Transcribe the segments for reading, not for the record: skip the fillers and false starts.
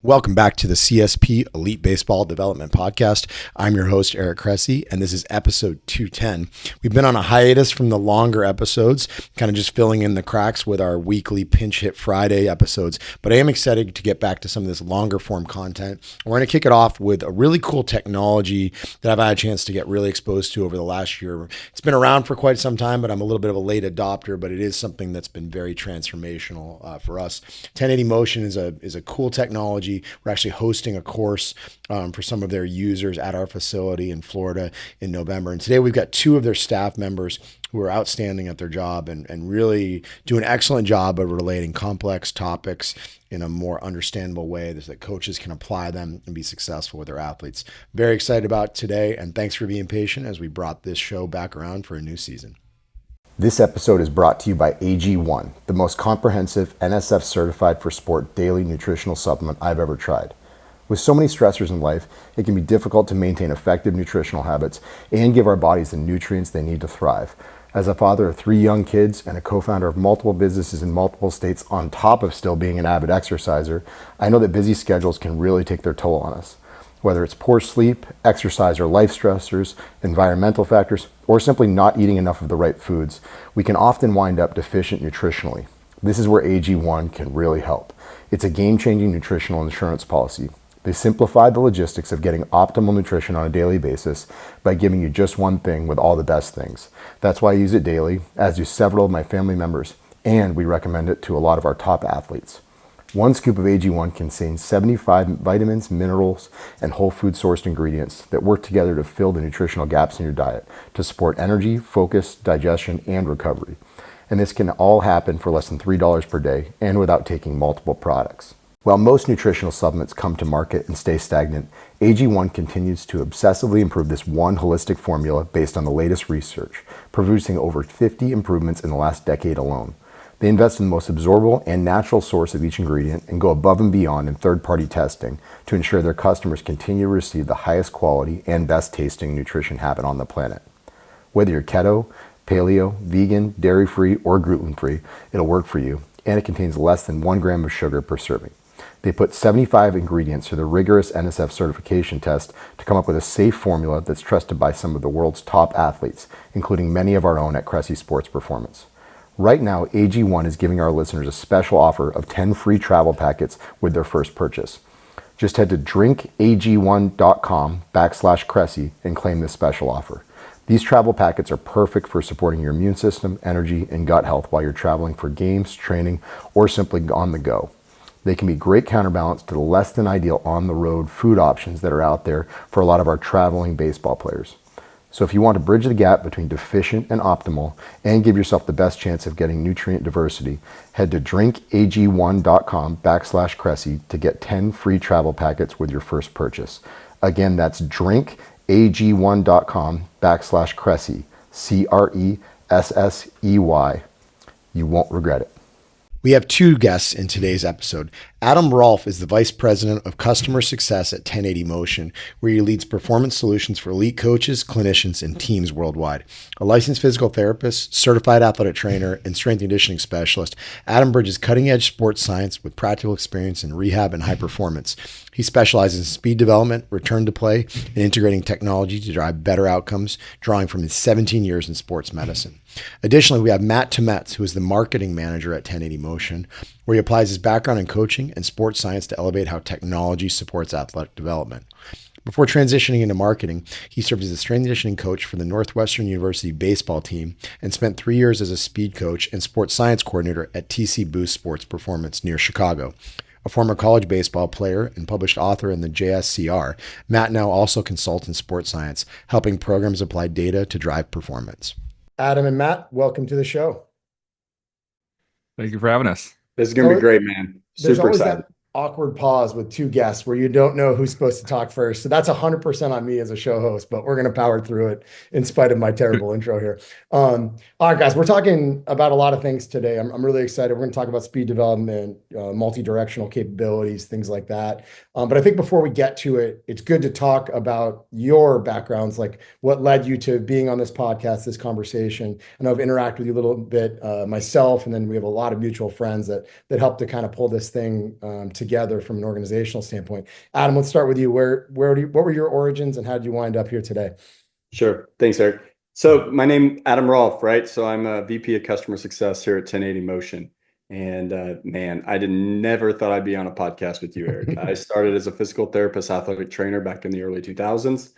Welcome back to the CSP Elite Baseball Development Podcast. I'm your host, Eric Cressey, and this is episode 210. We've been on a hiatus from the longer episodes, kind of just filling in the cracks with our weekly Pinch Hit Friday episodes, but I am excited to get back to some of this longer form content. We're going to kick it off with a really cool technology that I've had a chance to get really exposed to over the last year. It's been around for quite some time, but I'm a little bit of a late adopter, but it is something that's been very transformational for us. 1080 Motion is a cool technology. We're actually hosting a course for some of their users at our facility in Florida in November. And today we've got two of their staff members who are outstanding at their job and really do an excellent job of relating complex topics in a more understandable way so that coaches can apply them and be successful with their athletes. Very excited about today, and thanks for being patient as we brought this show back around for a new season. This episode is brought to you by AG1, the most comprehensive NSF certified for sport daily nutritional supplement I've ever tried. With so many stressors in life, it can be difficult to maintain effective nutritional habits and give our bodies the nutrients they need to thrive. As a father of 3 young kids and a co-founder of multiple businesses in multiple states on top of still being an avid exerciser, I know that busy schedules can really take their toll on us. Whether it's poor sleep, exercise or life stressors, environmental factors, or simply not eating enough of the right foods, we can often wind up deficient nutritionally. This is where AG1 can really help. It's a game-changing nutritional insurance policy. They simplify the logistics of getting optimal nutrition on a daily basis by giving you just one thing with all the best things. That's why I use it daily, as do several of my family members, and we recommend it to a lot of our top athletes. One scoop of AG1 contains 75 vitamins, minerals, and whole food sourced ingredients that work together to fill the nutritional gaps in your diet to support energy, focus, digestion, and recovery. And this can all happen for less than $3 per day and without taking multiple products. While most nutritional supplements come to market and stay stagnant, AG1 continues to obsessively improve this one holistic formula based on the latest research, producing over 50 improvements in the last decade alone. They invest in the most absorbable and natural source of each ingredient and go above and beyond in third-party testing to ensure their customers continue to receive the highest quality and best tasting nutrition happen on the planet. Whether you're keto, paleo, vegan, dairy-free, or gluten-free, it'll work for you, and it contains less than 1 gram of sugar per serving. They put 75 ingredients through the rigorous NSF certification test to come up with a safe formula that's trusted by some of the world's top athletes, including many of our own at Cressey Sports Performance. Right now, AG1 is giving our listeners a special offer of 10 free travel packets with their first purchase. Just head to drinkag1.com/Cressey and claim this special offer. These travel packets are perfect for supporting your immune system, energy, and gut health while you're traveling for games, training, or simply on the go. They can be great counterbalance to the less than ideal on-the-road food options that are out there for a lot of our traveling baseball players. So if you want to bridge the gap between deficient and optimal and give yourself the best chance of getting nutrient diversity, head to drinkag1.com/Cressey to get 10 free travel packets with your first purchase. Again, that's drinkag1.com/Cressey, Cressey. You won't regret it. We have two guests in today's episode. Adam Rolfe is the Vice President of Customer Success at 1080 Motion, where he leads performance solutions for elite coaches, clinicians, and teams worldwide. A licensed physical therapist, certified athletic trainer, and strength and conditioning specialist, Adam bridges cutting-edge sports science with practical experience in rehab and high performance. He specializes in speed development, return to play, and integrating technology to drive better outcomes, drawing from his 17 years in sports medicine. Additionally, we have Matt Temetz, who is the marketing manager at 1080 Motion, where he applies his background in coaching and sports science to elevate how technology supports athletic development. Before transitioning into marketing, he served as a strength and conditioning coach for the Northwestern University baseball team and spent 3 years as a speed coach and sports science coordinator at TC Boost Sports Performance near Chicago. A former college baseball player and published author in the JSCR, Matt now also consults in sports science, helping programs apply data to drive performance. Adam and Matt, welcome to the show. Thank you for having us. This is going to be great, man. Super excited. That awkward pause with two guests where you don't know who's supposed to talk first. So that's 100% on me as a show host, but we're going to power through it in spite of my terrible intro here. All right, guys, we're talking about a lot of things today. I'm really excited. We're going to talk about speed development, multi-directional capabilities, things like that. But I think before we get to it, it's good to talk about your backgrounds, like what led you to being on this podcast, this conversation. I know I've interacted with you a little bit myself, and then we have a lot of mutual friends that helped to kind of pull this thing together from an organizational standpoint. Adam, let's start with you. What were your origins and how did you wind up here today? Sure. Thanks, Eric. So my name Adam Rolfe, right? So I'm a VP of Customer Success here at 1080 Motion. And man, I never thought I'd be on a podcast with you, Eric. I started as a physical therapist, athletic trainer back in the early 2000s.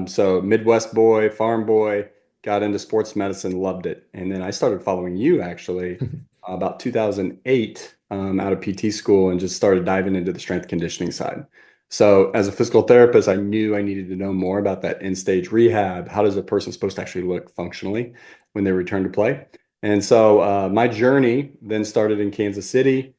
So Midwest boy, farm boy, got into sports medicine, loved it. And then I started following you actually about 2008 out of PT school and just started diving into the strength conditioning side. So as a physical therapist, I knew I needed to know more about that end stage rehab. How does a person supposed to actually look functionally when they return to play? And so my journey then started in Kansas City,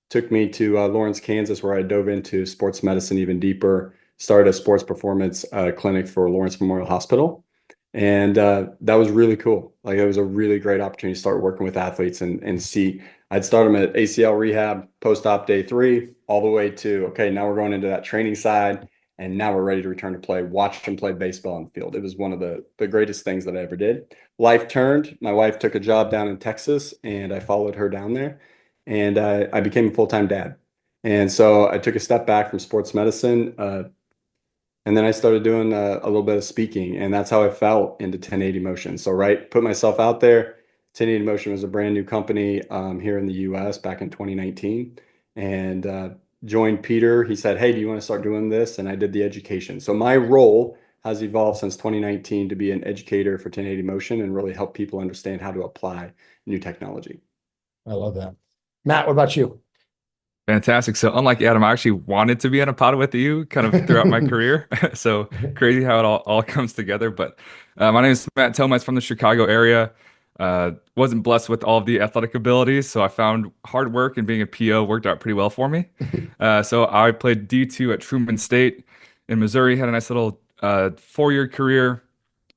took me to Lawrence, Kansas, where I dove into sports medicine even deeper, started a sports performance clinic for Lawrence Memorial Hospital. And that was really cool. Like it was a really great opportunity to start working with athletes and see. I'd start them at ACL rehab, post-op day 3, all the way to, okay, now we're going into that training side, and now we're ready to return to play, watch them play baseball on the field. It was one of the greatest things that I ever did. Life turned. My wife took a job down in Texas, and I followed her down there, and I became a full-time dad. And so I took a step back from sports medicine, and then I started doing a little bit of speaking, and that's how I fell into 1080 Motion. So, right, put myself out there. 1080 Motion was a brand new company here in the US back in 2019, and joined Peter. He said, hey, do you want to start doing this? And I did the education. So my role has evolved since 2019 to be an educator for 1080 Motion and really help people understand how to apply new technology. I love that. Matt, what about you? Fantastic. So unlike Adam, I actually wanted to be on a pod with you kind of throughout my career. So crazy how it all comes together. But my name is Matt Tomez from the Chicago area. Wasn't blessed with all of the athletic abilities, so I found hard work and being a PO worked out pretty well for me. So I played D2 at Truman State in Missouri, had a nice little 4-year career,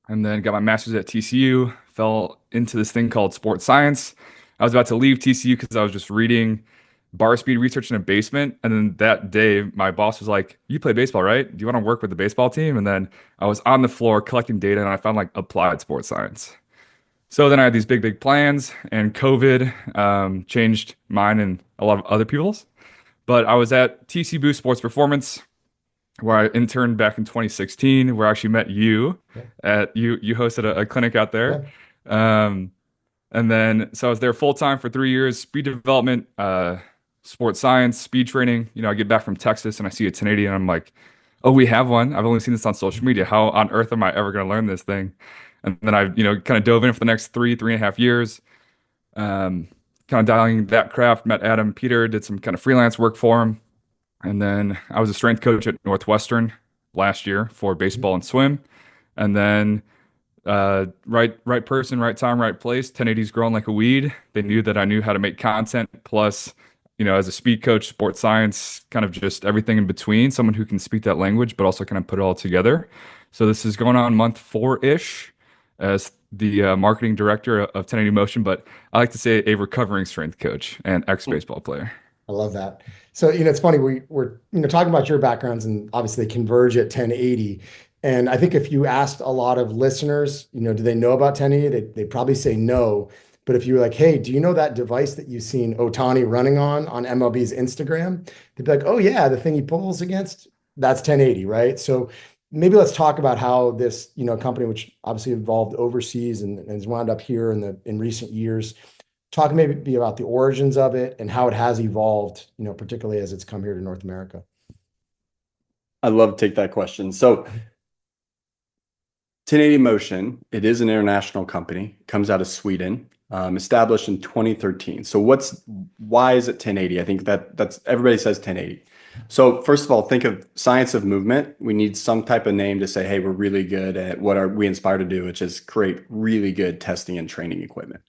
and then got my master's at TCU, fell into this thing called sports science. I was about to leave TCU because I was just reading bar speed research in a basement. And then that day, my boss was like, you play baseball, right? Do you want to work with the baseball team? And then I was on the floor collecting data and I found like applied sports science. So then I had these big plans, and COVID changed mine and a lot of other people's. But I was at TC Boost Sports Performance, where I interned back in 2016, where I actually met you. You hosted a clinic out there. And then so I was there full time for 3 years, speed development, sports science, speed training. I get back from Texas and I see a 1080 and I'm like, oh, we have one. I've only seen this on social media. How on earth am I ever going to learn this thing? And then I, kind of dove in for the next 3.5 years, kind of dialing that craft, met Adam, Peter, did some kind of freelance work for him. And then I was a strength coach at Northwestern last year for baseball and swim. And then right person, right time, right place. 1080's growing like a weed. They knew that I knew how to make content. Plus, as a speed coach, sports science, kind of just everything in between. Someone who can speak that language, but also kind of put it all together. So this is going on month 4-ish as the marketing director of 1080 Motion, but I like to say a recovering strength coach and ex-baseball player. I love that. So, it's funny, we're talking about your backgrounds and obviously they converge at 1080. And I think if you asked a lot of listeners, do they know about 1080? They probably say no. But if you were like, hey, do you know that device that you've seen Ohtani running on MLB's Instagram? They'd be like, oh yeah, the thing he pulls against, that's 1080, right? So maybe let's talk about how this, company, which obviously evolved overseas and has wound up here in recent years, talk maybe about the origins of it and how it has evolved, particularly as it's come here to North America. I'd love to take that question. So 1080 Motion, it is an international company, comes out of Sweden, established in 2013. So why is it 1080? I think that's everybody says 1080. So first of all, think of science of movement. We need some type of name to say, hey, we're really good at what are we inspired to do, which is create really good testing and training equipment,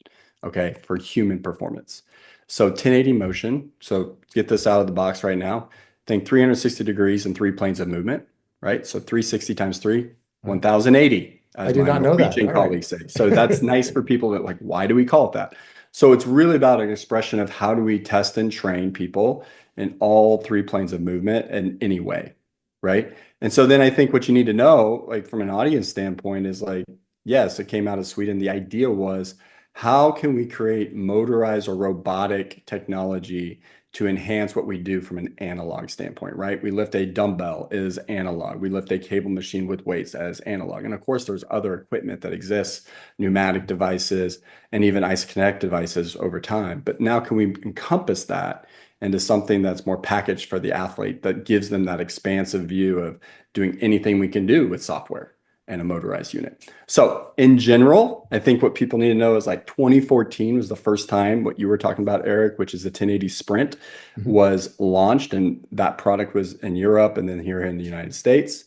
okay, for human performance. So 1080 Motion, so get this out of the box right now. Think 360 degrees and 3 planes of movement, right? So 360 times 3, 1080. I did not know that. Norwegian colleagues say. So that's nice for people that like, why do we call it that? So it's really about an expression of how do we test and train people in all 3 planes of movement in any way, right? And so then I think what you need to know, like from an audience standpoint, is like, yes, it came out of Sweden. The idea was, how can we create motorized or robotic technology to enhance what we do from an analog standpoint, right? We lift a dumbbell is analog. We lift a cable machine with weights as analog. And of course, there's other equipment that exists, pneumatic devices, and even ice connect devices over time. But now can we encompass that into something that's more packaged for the athlete that gives them that expansive view of doing anything we can do with software and a motorized unit. So in general, I think what people need to know is like 2014 was the first time what you were talking about, Eric, which is the 1080 Sprint was launched, and that product was in Europe and then here in the United States.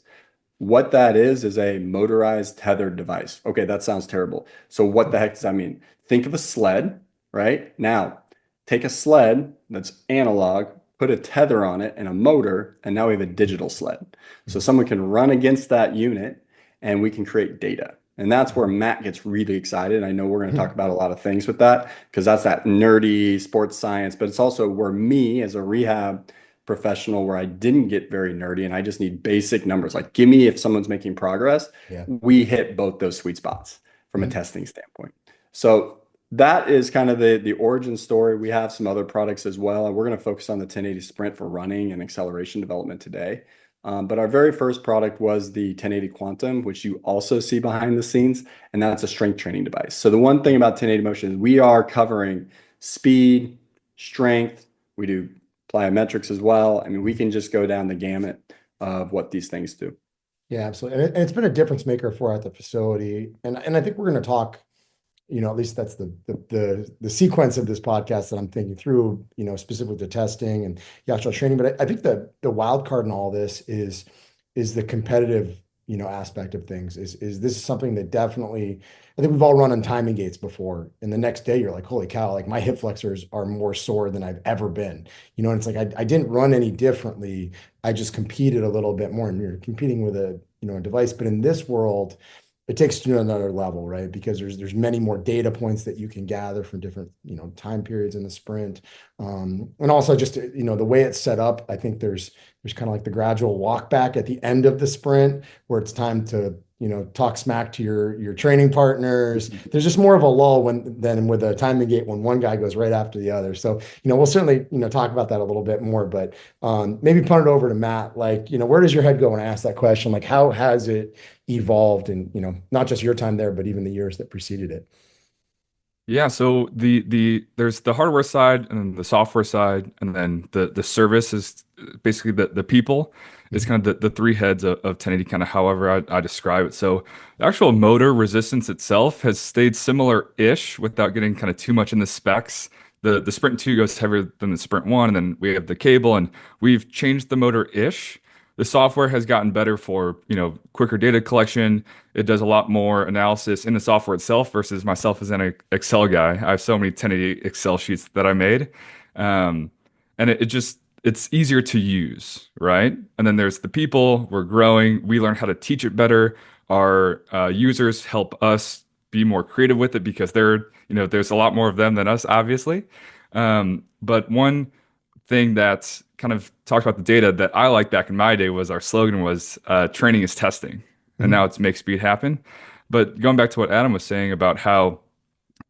What that is a motorized tethered device. Okay, that sounds terrible. So what the heck does that mean? Think of a sled, right? Now, take a sled that's analog, put a tether on it and a motor, and now we have a digital sled. So someone can run against that unit and we can create data. And that's where Matt gets really excited. I know we're going to talk about a lot of things with that because that's that nerdy sports science, but it's also where me as a rehab professional where I didn't get very nerdy and I just need basic numbers. Like give me if someone's making progress, we hit both those sweet spots from a testing standpoint. So that is kind of the origin story. We have some other products as well, and we're going to focus on the 1080 Sprint for running and acceleration development today. But our very first product was the 1080 Quantum, which you also see behind the scenes, and that's a strength training device. So the one thing about 1080 Motion is we are covering speed, strength. We do plyometrics as well. I mean, we can just go down the gamut of what these things do. Yeah, absolutely. And it's been a difference maker for at the facility. And I think we're going to talk, at least that's the sequence of this podcast that I'm thinking through, specifically the testing and the actual training. But I think the wild card in all this is the competitive, aspect of things. Is this is something that definitely, I think we've all run on timing gates before. And the next day you're like, holy cow, like my hip flexors are more sore than I've ever been. And it's like I didn't run any differently. I just competed a little bit more, and you're competing with a device. But in this world, it takes you to another level, right? Because there's many more data points that you can gather from different, time periods in the sprint. And also just, the way it's set up, I think there's kind of like the gradual walk back at the end of the sprint where it's time to, talk smack to your training partners. There's just more of a lull than with a timing gate when one guy goes right after the other. So, we'll certainly, talk about that a little bit more, but maybe punt it over to Matt. Like, where does your head go when I ask that question? Like, how has it evolved and, not just your time there, but even the years that preceded it? Yeah, so there's the hardware side and then the software side, and then the service is basically the people is kind of the three heads of 1080, kind of however I describe it. So the actual motor resistance itself has stayed similar-ish without getting kind of too much in the specs. The Sprint 2 goes heavier than the Sprint 1, and then we have the cable, and we've changed the motor-ish. The software has gotten better for, quicker data collection. It does a lot more analysis in the software itself versus myself as an Excel guy. I have so many 1080 Excel sheets that I made. And it's easier to use, right? And then there's the people. We're growing. We learn how to teach it better. Our users help us be more creative with it because there's a lot more of them than us, obviously. But one thing that's kind of talked about the data that I liked back in my day was our slogan was training is testing, and now it's make speed happen. But going back to what Adam was saying about how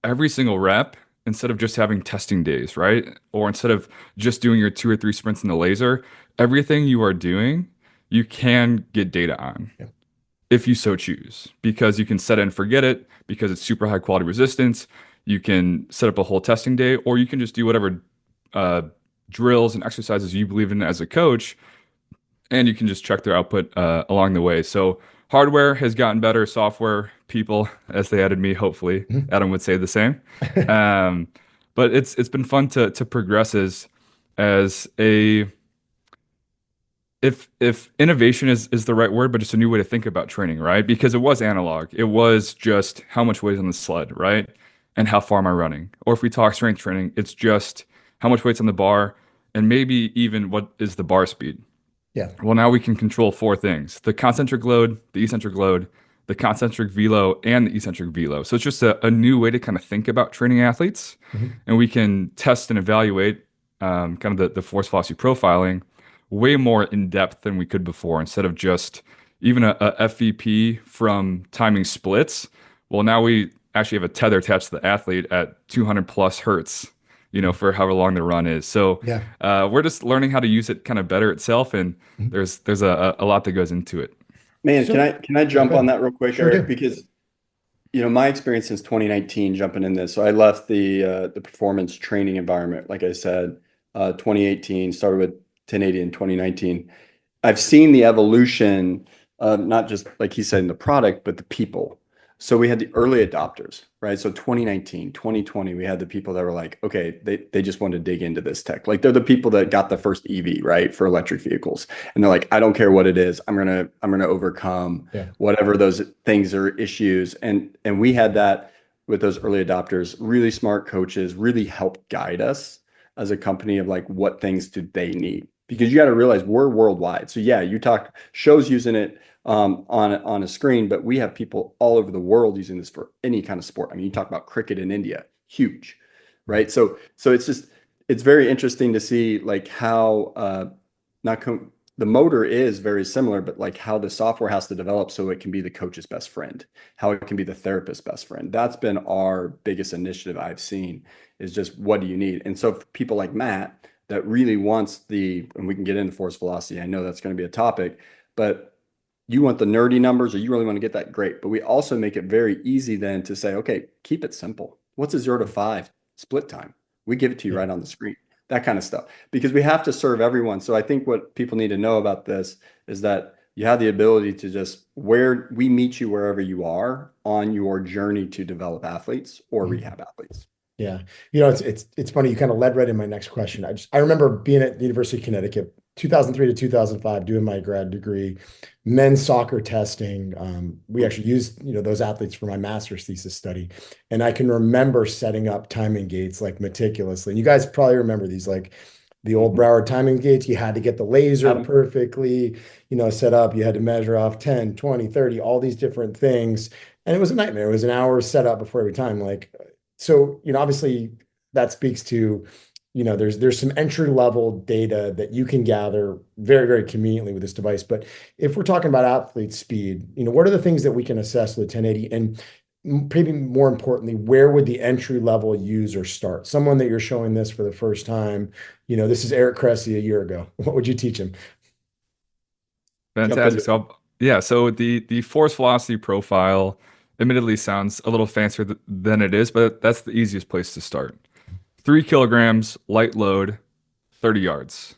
every single rep, instead of just having testing days, right? Or instead of just doing your 2 or 3 sprints in the laser, everything you are doing, you can get data on if you so choose, because you can set it and forget it because it's super high quality resistance. You can set up a whole testing day, or you can just do whatever drills and exercises you believe in as a coach, and you can just check their output along the way. So hardware has gotten better, software, people, as they added me, hopefully. Adam would say the same. But it's been fun to progress as a if innovation is the right word, but just a new way to think about training, right? Because it was analog. It was just how much weight is on the sled, right? And how far am I running? Or if we talk strength training, it's just how much weight's on the bar, and maybe even what is the bar speed. Yeah. Well, now we can control 4 things: the concentric load, the eccentric load, the concentric velo, and the eccentric velo. So it's just a new way to kind of think about training athletes. And we can test and evaluate kind of the force velocity profiling way more in depth than we could before, instead of just even a FVP from timing splits. Well, now we actually have a tether attached to the athlete at 200 plus hertz. for however long the run is. So Yeah. we're just learning how to use it kind of better itself, and Mhm. there's a lot that goes into it. Man, can So, I yeah, jump go on ahead. that real quick, Sure Eric? do. Because my experience since 2019 jumping in this. So I left the performance training environment, like I said, 2018, started with 1080 in 2019. I've seen the evolution, not just like he said in the product, but the people. So we had the early adopters, right? So 2019, 2020, we had the people that were like, okay, they just want to dig into this tech. Like they're the people that got the first EV, right, for electric vehicles. And they're like, I don't care what it is. I'm gonna overcome Yeah. whatever those things are issues. And we had that with those early adopters, really smart coaches, really helped guide us as a company of like what things do they need because you got to realize we're worldwide. So yeah, you talk shows using it on a screen, but we have people all over the world using this for any kind of sport. I mean, you talk about cricket in India, huge, right? So it's very interesting to see like how not com the motor is very similar, but like how the software has to develop so it can be the coach's best friend, how it can be the therapist's best friend. That's been our biggest initiative I've seen is just what do you need? And so for people like Matt that really wants and we can get into force velocity. I know that's going to be a topic, but you want the nerdy numbers or you really want to get that great. But we also make it very easy then to say, okay, keep it simple. What's a 0 to 5 split time? We give it to you Yeah. right on the screen, that kind of stuff, because we have to serve everyone. So I think what people need to know about this is that you have the ability to just where we meet you wherever you are on your journey to develop athletes or Mhm. rehab athletes. Yeah. It's funny. You kind of led right in my next question. I remember being at the University of Connecticut, 2003 to 2005, doing my grad degree, men's soccer testing. We actually used, those athletes for my master's thesis study. And I can remember setting up timing gates like meticulously. And you guys probably remember these, like the old Mhm. Broward timing gates. You had to get the laser Adam, perfectly, set up. You had to measure off 10, 20, 30, all these different things. And it was a nightmare. It was an hour set up before every time. Like, so, obviously that speaks to, there's some entry level data that you can gather very, very conveniently with this device. But if we're talking about athlete speed, what are the things that we can assess with 1080? And maybe more importantly, where would the entry level user start? Someone that you're showing this for the first time, this is Eric Cressey a year ago. What would you teach him? jump Fantastic. into So yeah, so the force velocity profile admittedly sounds a little fancier than it is, but that's the easiest place to start. 3 kilograms, light load, 30 yards.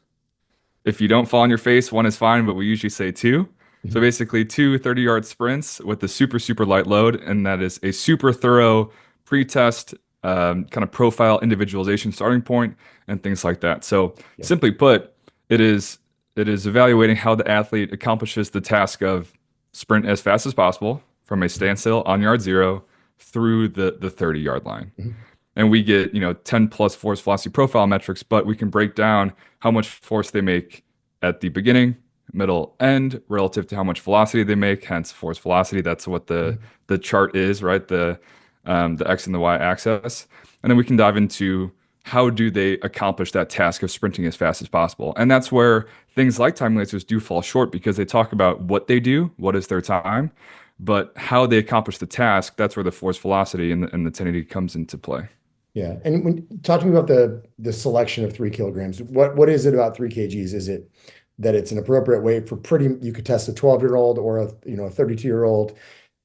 If you don't fall on your face, one is fine, but we usually say two. So Mhm. basically, two 30-yard sprints with the super, super light load, and that is a super thorough pre-test kind of profile individualization starting point and things like that. So Yeah. simply put, it is it is evaluating how the athlete accomplishes the task of sprint as fast as possible from a standstill on yard zero through the 30-yard line. Mhm. And we get 10 plus force velocity profile metrics, but we can break down how much force they make at the beginning, middle, end relative to how much velocity they make, hence force velocity. That's what Mhm. the chart is, right? The x and the y axis. And then we can dive into how do they accomplish that task of sprinting as fast as possible. And that's where things like time lasers do fall short because they talk about what they do, what is their time, but how they accomplish the task, that's where the force velocity and the 1080 comes into play. Yeah. And when talk to me about the selection of 3 kilograms, what is it about 3 kgs? Is it that it's an appropriate weight for you could test a 12-year-old or a 32-year-old?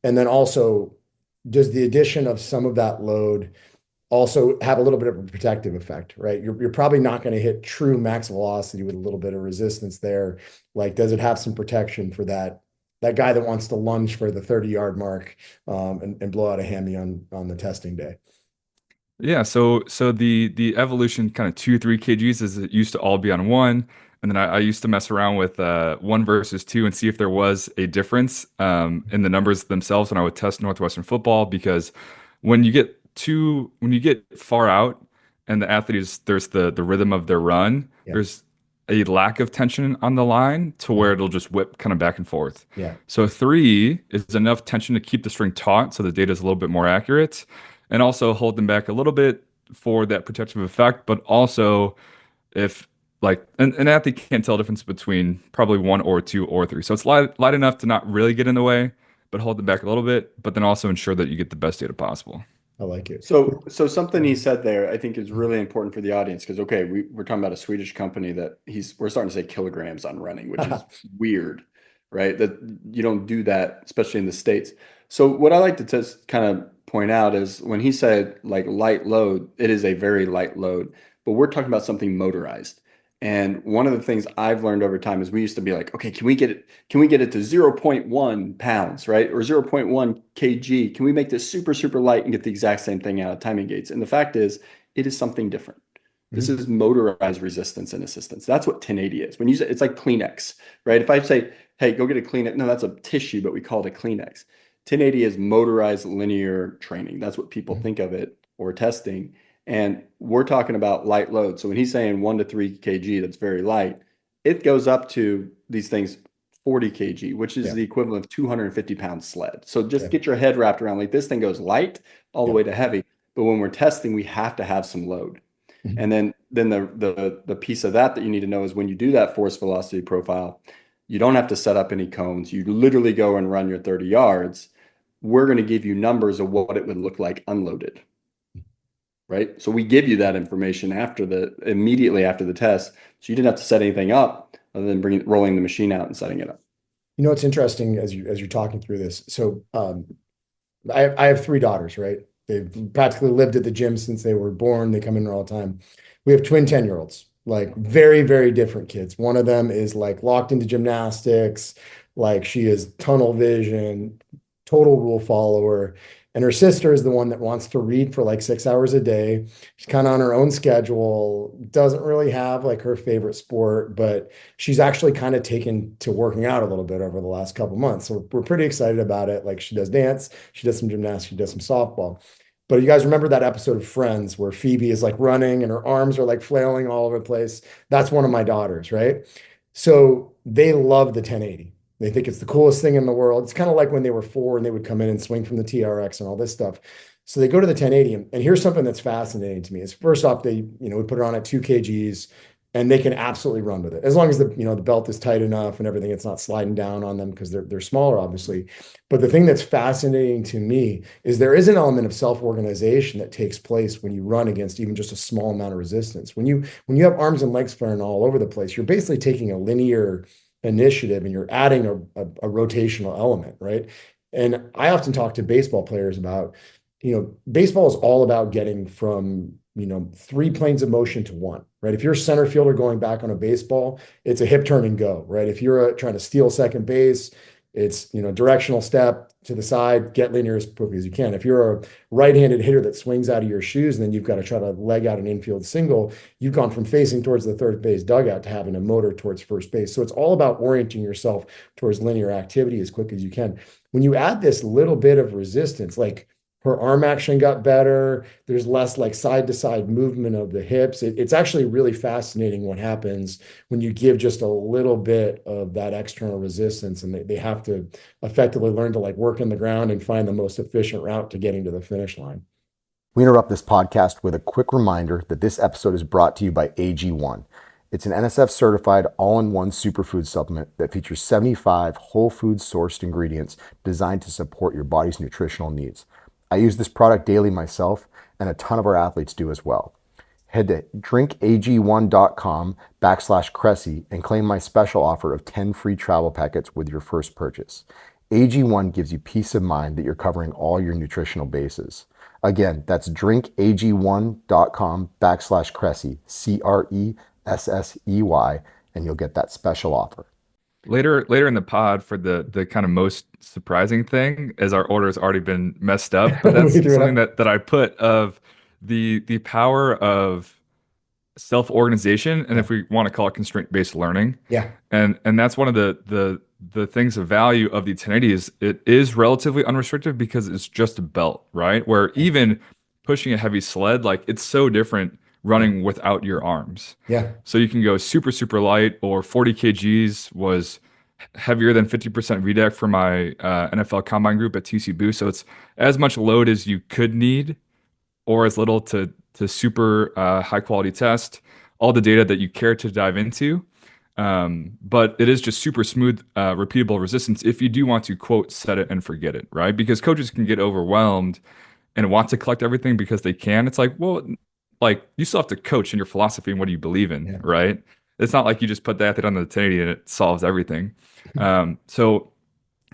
And then also, does the addition of some of that load also have a little bit of a protective effect, right? You're probably not going to hit true max velocity with a little bit of resistance there. Like, does it have some protection for that guy that wants to lunge for the 30-yard mark, and blow out a hammy on the testing day? Yeah, so the evolution kind of 2, 3 kgs is it used to all be on one, and then I used to mess around with one versus two and see if there was a difference in the numbers themselves when I would test Northwestern football because when you get far out and the athlete is there's the rhythm of their run, Yeah. there's a lack of tension on the line to where it'll just whip kind of back and forth. Yeah. So three is enough tension to keep the string taut so the data is a little bit more accurate and also hold them back a little bit for that protective effect. But also, if like an athlete can't tell the difference between probably one or two or three, so it's light enough to not really get in the way, but hold them back a little bit, but then also ensure that you get the best data possible. I like it. So something he said there, I think is really important for the audience because okay, we're talking about a Swedish company that we're starting to say kilograms on running, which is weird, right? That you don't do that, especially in the States. So what I like to just kind of point out is when he said like light load, it is a very light load, but we're talking about something motorized. And one of the things I've learned over time is we used to be like, okay, can we get it to zero point 0.1 pounds, right? Or 0.1 kg? Can we make this super, super light and get the exact same thing out of timing gates? And the fact is, it is something different. This Mhm. is motorized resistance and assistance. That's what 1080 is. When you say it's like Kleenex, right? If I say, hey, go get a Kleenex, no, that's a tissue, but we call it a Kleenex. 1080 is motorized linear training. That's what people Mhm. think of it or testing. And we're talking about light load. So when he's saying 1 to 3 kg, that's very light. It goes up to these things 40 kg, which is Yeah. the equivalent of 250-pound sled. So just Yeah. get your head wrapped around like this thing goes light all the Yeah. way to heavy. But when we're testing, we have to have some load. Mhm. And then the piece of that you need to know is when you do that force velocity profile, you don't have to set up any cones. You literally go and run your 30 yards. We're going to give you numbers of what it would look like unloaded, right? So we give you that information immediately after the test. So you didn't have to set anything up other than rolling the machine out and setting it up. You know, it's interesting as you're talking through this. So I have three daughters, right? They've practically lived at the gym since they were born. They come in there all the time. We have twin 10-year-olds, like very, very different kids. One of them is like locked into gymnastics, like she is tunnel vision, total rule follower. And her sister is the one that wants to read for like 6 hours a day. She's kind of on her own schedule, doesn't really have like her favorite sport, but she's actually kind of taken to working out a little bit over the last couple months. So we're pretty excited about it. Like she does dance, she does some gymnastics, she does some softball. But you guys remember that episode of Friends where Phoebe is like running and her arms are like flailing all over the place? That's one of my daughters, right? So they love the 1080. They think it's the coolest thing in the world. It's kind of like when they were four and they would come in and swing from the TRX and all this stuff. So they go to the 1080, and here's something that's fascinating to me. Is first off, we put it on at 2 kgs, and they can absolutely run with it as long as the belt is tight enough and everything. It's not sliding down on them because they're smaller, obviously. But the thing that's fascinating to me is there is an element of self-organization that takes place when you run against even just a small amount of resistance. When you have arms and legs flaring all over the place, you're basically taking a linear initiative and you're adding a rotational element, right? And I often talk to baseball players about, baseball is all about getting from, three planes of motion to one, right? If you're a center fielder going back on a baseball, it's a hip turn and go, right? If you're trying to steal second base, it's, directional step to the side, get linear as quickly as you can. If you're a right-handed hitter that swings out of your shoes, and then you've got to try to leg out an infield single, you've gone from facing towards the third base dugout to having a motor towards first base. So it's all about orienting yourself towards linear activity as quick as you can. When you add this little bit of resistance, like her arm action got better. There's less like side to side movement of the hips. It's actually really fascinating what happens when you give just a little bit of that external resistance, and they have to effectively learn to like work in the ground and find the most efficient route to getting to the finish line. We interrupt this podcast with a quick reminder that this episode is brought to you by AG1. It's an NSF certified all-in-one superfood supplement that features 75 whole food sourced ingredients designed to support your body's nutritional needs. I use this product daily myself, and a ton of our athletes do as well. Head to drinkag1.com/Cressey and claim my special offer of 10 free travel packets with your first purchase. AG1 gives you peace of mind that you're covering all your nutritional bases. Again, that's drinkag1.com/Cressey, Cressey, and you'll get that special offer. Later in the pod for the kind of most surprising thing is our order's already been messed up, but We that's threw it something up. that I put of the power of self-organization, and Yeah. if we want to call it constraint-based learning. Yeah. And that's one of the things of value of the 1080 is it is relatively unrestricted because it's just a belt, right? Where even pushing a heavy sled, like it's so different Yeah. running without your arms. Yeah. So you can go super, super light, or 40 kgs was heavier than 50% VDEC for my NFL combine group at TC Boost. So it's as much load as you could need or as little to super high quality test all the data that you care to dive into. But it is just super smooth, repeatable resistance if you do want to quote set it and forget it, right? Because coaches can get overwhelmed and want to collect everything because they can. It's like, well, like you still have to coach in your philosophy and what do you believe in, Yeah. right? It's not like you just put the athlete on the 1080 and it solves everything. So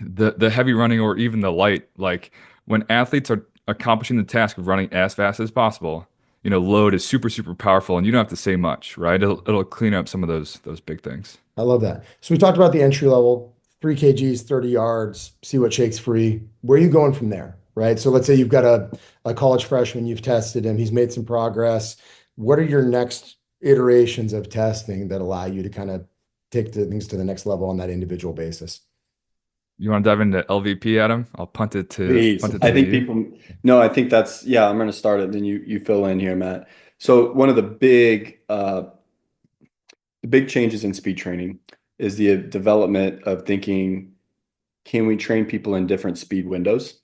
the heavy running or even the light, like when athletes are accomplishing the task of running as fast as possible, load is super, super powerful and you don't have to say much, right? It'll clean up some of those big things. I love that. So we talked about the entry level, 3 kgs, 30 yards, see what shakes free. Where are you going from there? Right. So let's say you've got a college freshman, you've tested him, he's made some progress. What are your next iterations of testing that allow you to kind of take things to the next level on that individual basis? You want to dive into LVP, Adam? I'll punt it to Please. punt it I to think you. people, no, I think that's, yeah, I'm going to start it. Then you fill in here, Matt. So one of the big changes in speed training is the development of thinking, can we train people in different speed windows?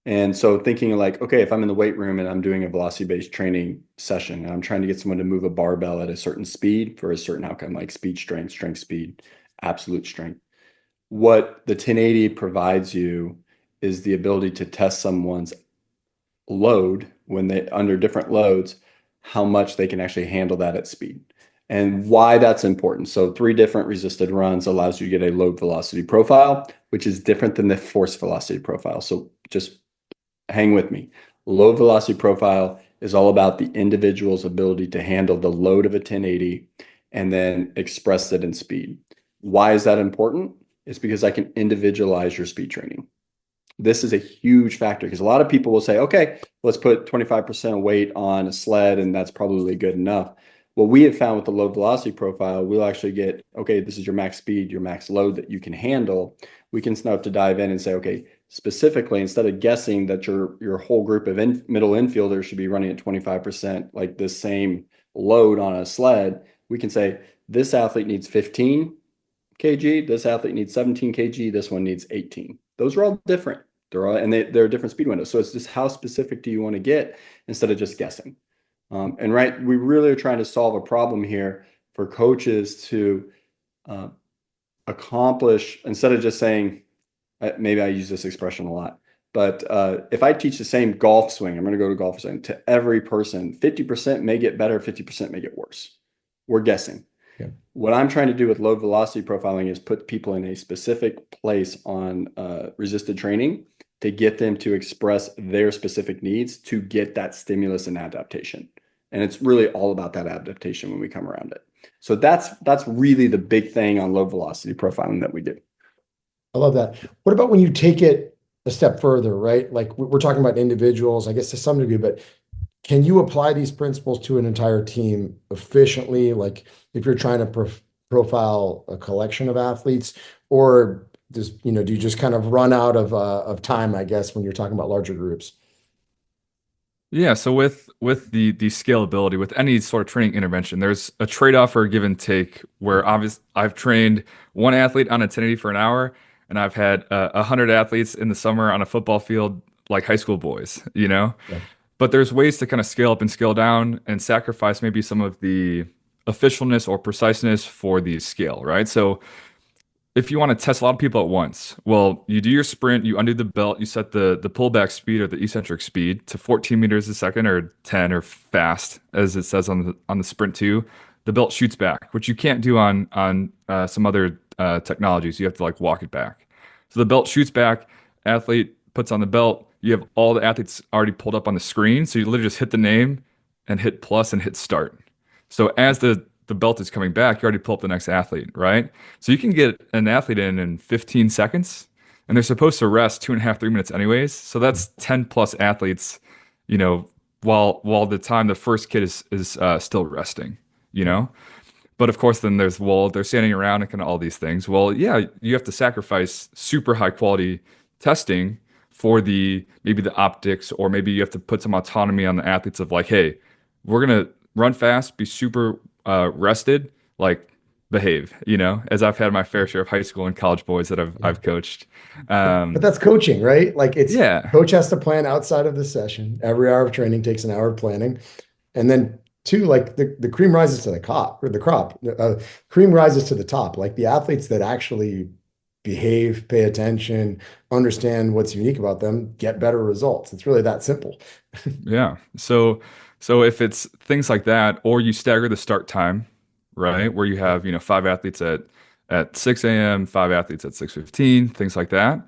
And so thinking like, okay, if I'm in the weight room and I'm doing a velocity-based training session and I'm trying to get someone to move a barbell at a certain speed for a certain outcome, like speed, strength, speed, absolute strength. What the 1080 provides you is the ability to test someone's load when they under different loads, how much they can actually handle that at speed and why that's important. So 3 different resisted runs allows you to get a load velocity profile, which is different than the force velocity profile. So just hang with me. Low velocity profile is all about the individual's ability to handle the load of a 1080 and then express it in speed. Why is that important? It's because I can individualize your speed training. This is a huge factor because a lot of people will say, okay, let's put 25% of weight on a sled and that's probably good enough. What we have found with the low velocity profile, we'll actually get, okay, this is your max speed, your max load that you can handle. We can start to dive in and say, okay, specifically, instead of guessing that your whole group of middle infielders should be running at 25%, like the same load on a sled, we can say this athlete needs 15 kg, this athlete needs 17 kg, this one needs 18. Those are all different. They're different speed windows. So it's just how specific do you want to get instead of just guessing. And right, we really are trying to solve a problem here for coaches to accomplish instead of just saying, maybe I use this expression a lot, but if I teach the same golf swing, I'm going to go to golf swing to every person, 50% may get better, 50% may get worse. We're guessing. Yeah. What I'm trying to do with low velocity profiling is put people in a specific place on resisted training to get them to express their specific needs to get that stimulus and adaptation. And it's really all about that adaptation when we come around it. So that's really the big thing on low velocity profiling that we do. I love that. What about when you take it a step further, right? Like we're talking about individuals, I guess to some degree, but can you apply these principles to an entire team efficiently? Like if you're trying to profile a collection of athletes, or do you just kind of run out of time, I guess, when you're talking about larger groups? Yeah, so with the scalability with any sort of training intervention, there's a trade-off or a give and take where I've trained one athlete on a 1080 for an hour, and I've had 100 athletes in the summer on a football field like high school boys, you know? Yeah. But there's ways to kind of scale up and scale down and sacrifice maybe some of the officialness or preciseness for the scale, right? So if you want to test a lot of people at once, well, you do your sprint, you undo the belt, you set the pullback speed or the eccentric speed to 14 meters a second or 10 or fast, as it says on the sprint two. The belt shoots back, which you can't do on some other technologies. You have to like walk it back. So the belt shoots back, athlete puts on the belt. You have all the athletes already pulled up on the screen, so you literally just hit the name and hit plus and hit start. So as the belt is coming back, you already pull up the next athlete, right? So you can get an athlete in 15 seconds, and they're supposed to rest 2.5, 3 minutes anyways. So that's 10 plus athletes, you know, while the time the first kid is still resting, you know. But of course, then they're standing around and kind of all these things. Well, yeah, you have to sacrifice super high quality testing for maybe the optics, or maybe you have to put some autonomy on the athletes of like, hey, we're gonna run fast, be super rested, like behave, you know, as I've had my fair share of high school and college boys that I've coached. But that's coaching, right? Like Yeah. coach has to plan outside of the session. Every hour of training takes an hour of planning. And then two, like the cream rises to the crop. Cream rises to the top. Like the athletes that actually behave, pay attention, understand what's unique about them, get better results. It's really that simple. Yeah. So if it's things like that, or you stagger the start time, right? Where you have, five athletes at 6 a.m., five athletes at 6:15, things like that.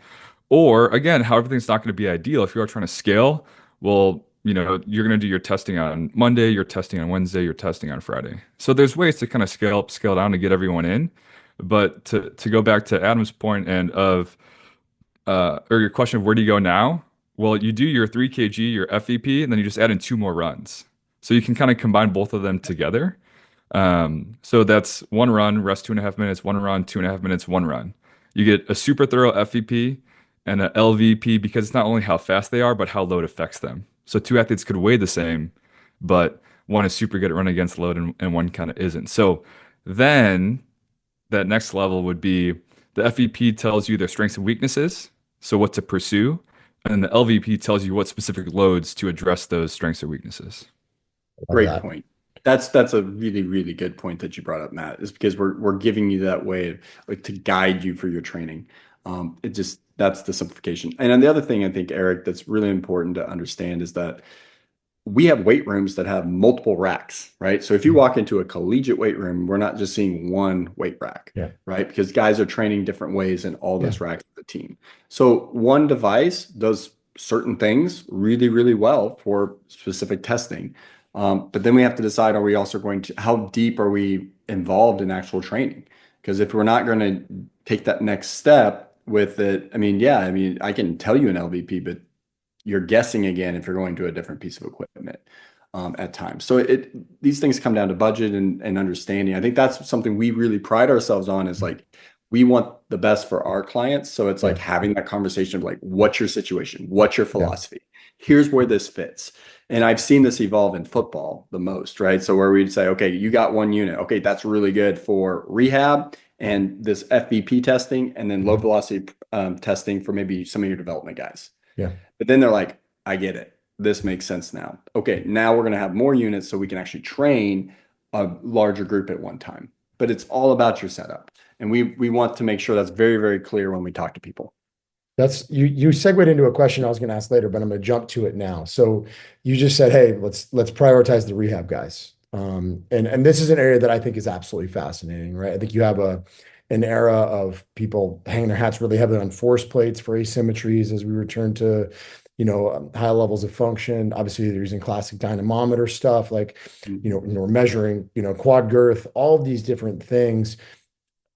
Or again, how everything's not going to be ideal. If you are trying to scale, well, you're going to do your testing on Monday, you're testing on Wednesday, you're testing on Friday. So there's ways to kind of scale up, scale down to get everyone in. But to go back to Adam's point and or your question of where do you go now? Well, you do your 3 kg, your FEP, and then you just add in two more runs. So you can kind of combine both of them together. So that's one run, rest 2.5 minutes, one run, 2.5 minutes, one run. You get a super thorough FEP and a LVP because it's not only how fast they are, but how load affects them. So two athletes could weigh the same, but one is super good at running against load and one kind of isn't. So then that next level would be the FEP tells you their strengths and weaknesses, so what to pursue, and then the LVP tells you what specific loads to address those strengths or weaknesses. Love Great that. point. That's a really, really good point that you brought up, Matt, is because we're giving you that way of, like, to guide you for your training. It just that's the simplification. And then the other thing I think, Eric, that's really important to understand is that we have weight rooms that have multiple racks, right? So if you walk into a collegiate weight room, we're not just seeing one weight rack, Yeah. right? Because guys are training different ways in all those Yeah. racks of the team. So one device does certain things really, really well for specific testing. But then we have to decide, are we also going to, how deep are we involved in actual training? Because if we're not going to take that next step with it, I mean, yeah, I mean, I can tell you an LVP, but you're guessing again if you're going to a different piece of equipment at times. So these things come down to budget and understanding. I think that's something we really pride ourselves on is like we want the best for our clients. So it's like Yeah. having that conversation of like, what's your situation? What's your Yeah. philosophy? Here's where this fits. And I've seen this evolve in football the most, right? So where we'd say, okay, you got one unit. Okay, that's really good for rehab and this FVP testing and then low velocity testing for maybe some of your development guys. Yeah. But then they're like, I get it. This makes sense now. Okay, now we're going to have more units so we can actually train a larger group at one time. But it's all about your setup. And we want to make sure that's very, very clear when we talk to people. That's you segued into a question I was going to ask later, but I'm going to jump to it now. So you just said, hey, let's prioritize the rehab guys. And this is an area that I think is absolutely fascinating, right? I think you have an era of people hanging their hats really heavily on force plates for asymmetries as we return to, high levels of function. Obviously, they're using classic dynamometer stuff, like, we're measuring, quad girth, all of these different things.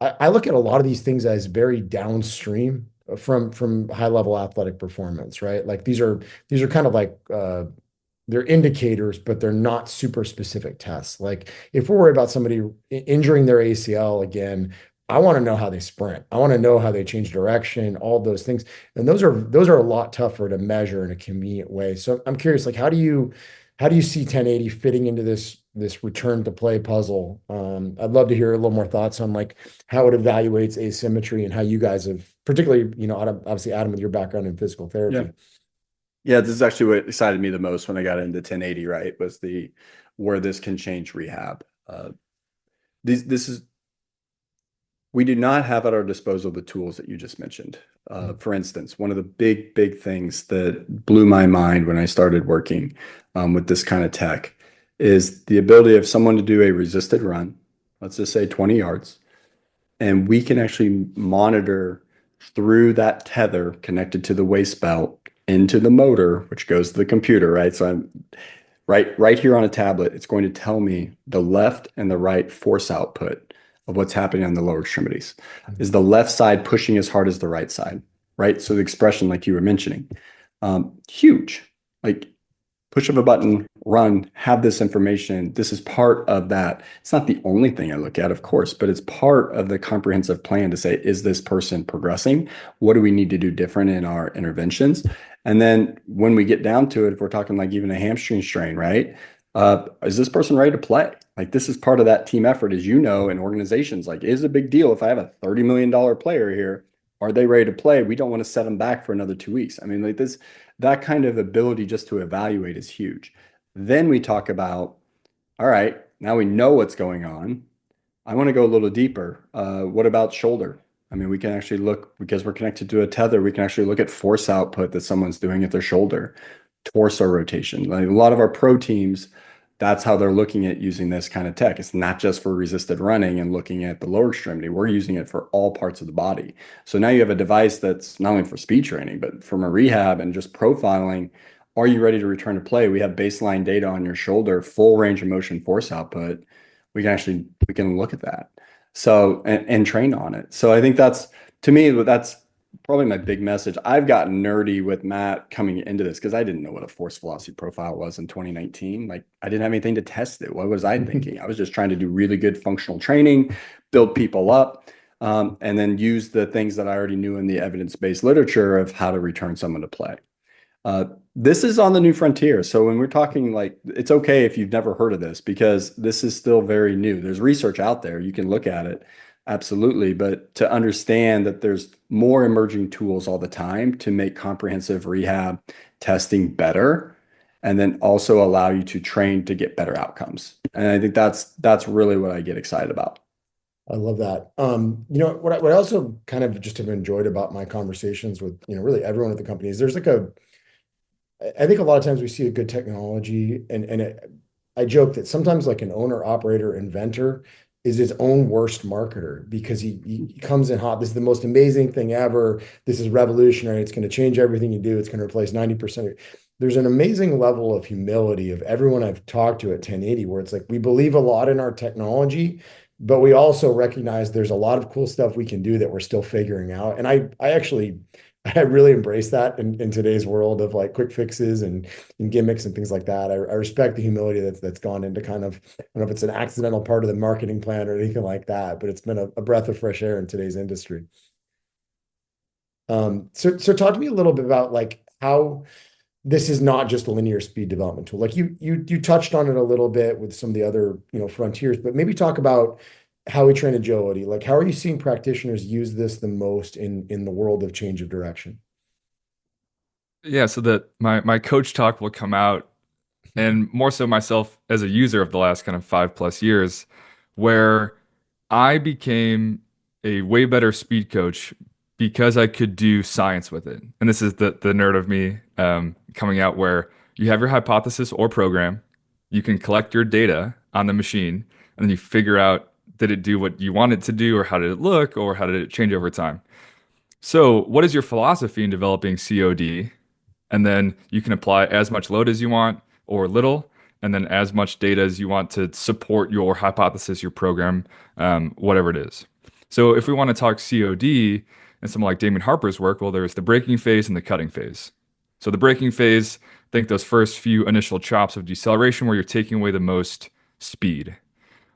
I look at a lot of these things as very downstream from high level athletic performance, right? Like these are kind of like they're indicators, but they're not super specific tests. Like if we're worried about somebody injuring their ACL again, I want to know how they sprint. I want to know how they change direction, all those things. And those are a lot tougher to measure in a convenient way. So I'm curious, like how do you see 1080 fitting into this return to play puzzle? I'd love to hear a little more thoughts on like how it evaluates asymmetry and how you guys have, particularly, obviously Adam with your background in physical Yeah. therapy. Yeah, this is actually what excited me the most when I got into 1080, right? Was the where this can change rehab. This is we do not have at our disposal the tools that you just mentioned. For instance, one of the big, big things that blew my mind when I started working with this kind of tech is the ability of someone to do a resisted run, let's just say 20 yards, and we can actually monitor through that tether connected to the waist belt into the motor, which goes to the computer, right? So I'm right here on a tablet, it's going to tell me the left and the right force output of what's happening on the lower extremities. Is the left side pushing as hard as the right side, right? So the expression, like you were mentioning, huge. Like push of a button, run, have this information. This is part of that. It's not the only thing I look at, of course, but it's part of the comprehensive plan to say, is this person progressing? What do we need to do different in our interventions? And then when we get down to it, if we're talking like even a hamstring strain, right? Is this person ready to play? Like this is part of that team effort, as you know, in organizations. Like, it is a big deal if I have a $30 million player here. Are they ready to play? We don't want to set them back for another 2 weeks. I mean, like this, that kind of ability just to evaluate is huge. Then we talk about, all right, now we know what's going on. I want to go a little deeper. What about shoulder? I mean, we can actually look because we're connected to a tether. We can actually look at force output that someone's doing at their shoulder, torso rotation. Like a lot of our pro teams, that's how they're looking at using this kind of tech. It's not just for resisted running and looking at the lower extremity. We're using it for all parts of the body. So now you have a device that's not only for speed training, but from a rehab and just profiling. Are you ready to return to play? We have baseline data on your shoulder, full range of motion force output. We can look at that. So and train on it. So I think that's to me that's probably my big message. I've gotten nerdy with Matt coming into this because I didn't know what a force velocity profile was in 2019. Like I didn't have anything to test it. What was I thinking? I was just trying to do really good functional training, build people up, and then use the things that I already knew in the evidence-based literature of how to return someone to play. Uh, this is on the new frontier. So when we're talking like, it's okay if you've never heard of this because this is still very new. There's research out there. You can look at it. Absolutely. But to understand that there's more emerging tools all the time to make comprehensive rehab testing better and then also allow you to train to get better outcomes. And I think that's really what I get excited about. I love that. What I also kind of just have enjoyed about my conversations with, really everyone at the company is there's like I think a lot of times we see a good technology I joke that sometimes like an owner, operator, inventor is his own worst marketer because he comes in hot. This is the most amazing thing ever. This is revolutionary. It's going to change everything you do. It's going to replace 90%. There's an amazing level of humility of everyone I've talked to at 1080 where it's like we believe a lot in our technology, but we also recognize there's a lot of cool stuff we can do that we're still figuring out. And I actually I really embrace that in today's world of like quick fixes and gimmicks and things like that. I respect the humility that's gone into kind of, I don't know if it's an accidental part of the marketing plan or anything like that, but it's been a breath of fresh air in today's industry. So talk to me a little bit about like how this is not just a linear speed development tool. Like you touched on it a little bit with some of the other, frontiers, but maybe talk about how we train agility. Like how are you seeing practitioners use this the most in the world of change of direction? Yeah, so that my coach talk will come out, and more so myself as a user of the last kind of 5+ years, where I became a way better speed coach because I could do science with it. And this is the nerd of me coming out, where you have your hypothesis or program, you can collect your data on the machine, and then you figure out, did it do what you want it to do, or how did it look, or how did it change over time? So, what is your philosophy in developing COD? And then you can apply as much load as you want or little, and then as much data as you want to support your hypothesis, your program, whatever it is. So if we want to talk COD and something like Damon Harper's work, well, there's the braking phase and the cutting phase. So the braking phase, think those first few initial chops of deceleration where you're taking away the most speed.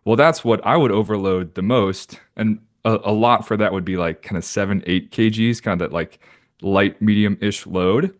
Well, that's what I would overload the most. And a lot for that would be like kind of 7, 8 kgs, kind of that like light, medium-ish load.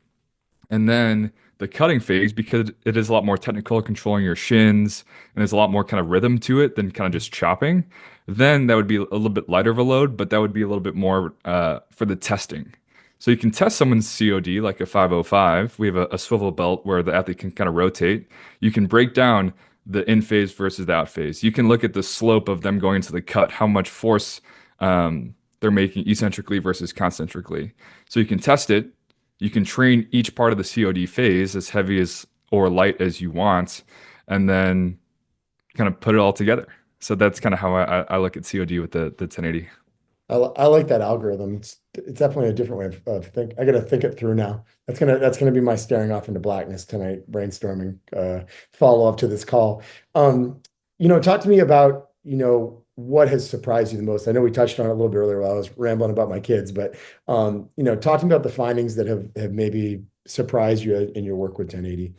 And then the cutting phase, because it is a lot more technical, controlling your shins, and there's a lot more kind of rhythm to it than kind of just chopping. Then that would be a little bit lighter of a load, but that would be a little bit more for the testing. So you can test someone's COD like a 505. We have a swivel belt where the athlete can kind of rotate. You can break down the in phase versus the out phase. You can look at the slope of them going to the cut, how much force they're making eccentrically versus concentrically. So you can test it. You can train each part of the COD phase as heavy as or light as you want, and then kind of put it all together. So that's kind of how I look at COD with the 1080. I like that algorithm. It's definitely a different way of think. I got to think it through now. That's gonna be my staring off into blackness tonight, brainstorming follow up to this call. Talk to me about what has surprised you the most. I know we touched on it a little bit earlier while I was rambling about my kids, but talk to me about the findings that have maybe surprised you in your work with 1080.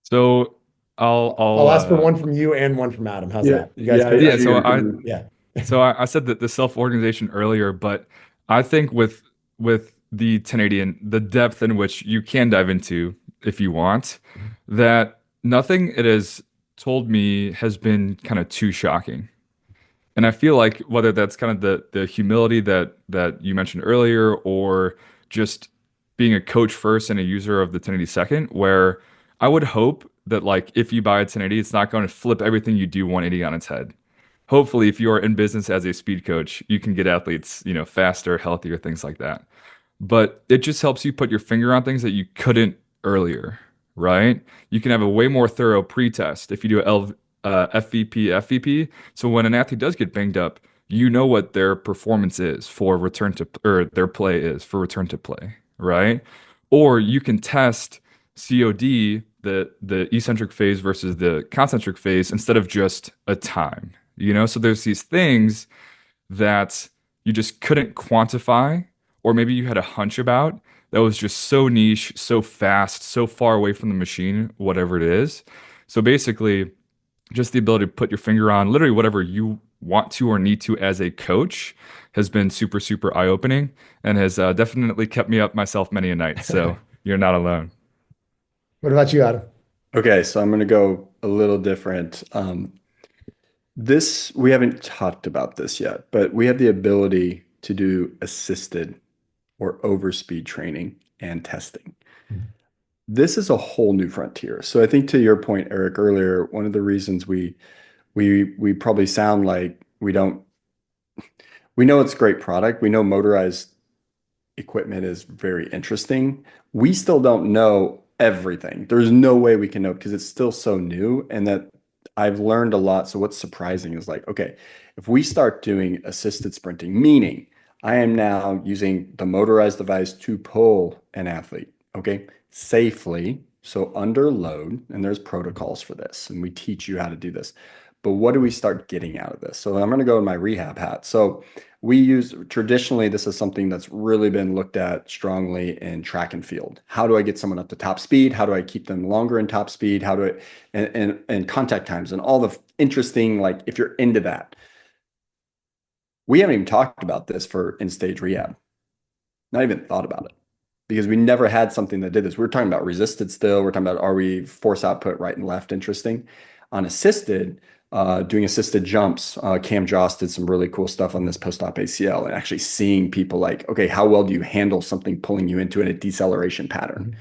So I'll I'll ask for one from you and one from Adam. How's Yeah, that? You guys yeah, good? yeah. you can. Yeah. So I said that the self-organization earlier, but I think with the 1080 and the depth in which you can dive into if you want, that nothing it has told me has been kind of too shocking. And I feel like whether that's kind of the humility that you mentioned earlier, or just being a coach first and a user of the 1080 second, where I would hope that like if you buy a 1080, it's not going to flip everything you do 180 on its head. hopefully if you are in business as a speed coach, you can get athletes, faster, healthier, things like that. But it just helps you put your finger on things that you couldn't earlier, right? You can have a way more thorough pre-test if you do a FVP, FVP. So when an athlete does get banged up, you know what their performance is for return to, or their play is for return to play, right? Or you can test COD, the eccentric phase versus the concentric phase, instead of just a time, So there's these things that you just couldn't quantify, or maybe you had a hunch about that was just so niche, so fast, so far away from the machine, whatever it is. So basically, just the ability to put your finger on literally whatever you want to or need to as a coach has been super, super eye-opening and has definitely kept me up myself many a night. So you're not alone. What about you, Adam? Okay, so I'm going to go a little different. We haven't talked about this yet, but we have the ability to do assisted or overspeed training and testing. This is a whole new frontier. So I think to your point, Eric, earlier, one of the reasons we probably sound like we know it's a great product. We know motorized equipment is very interesting. We still don't know everything. There's no way we can know because it's still so new, and that I've learned a lot. So what's surprising is like, okay, if we start doing assisted sprinting, meaning I am now using the motorized device to pull an athlete, okay, safely, so under load, and there's protocols for this, and we teach you how to do this. But what do we start getting out of this? So I'm going to go in my rehab hat. So we use traditionally, this is something that's really been looked at strongly in track and field. How do I get someone up to top speed? How do I keep them longer in top speed? How do I, and contact times and all the interesting, like if you're into that. We haven't even talked about this for in-stage rehab. Not even thought about it because we never had something that did this. We're talking about resisted still. We're talking about, are we force output right and left interesting? On assisted, doing assisted jumps. Cam Joss did some really cool stuff on this post-op ACL and actually seeing people like, okay, how well do you handle something pulling you into a deceleration pattern?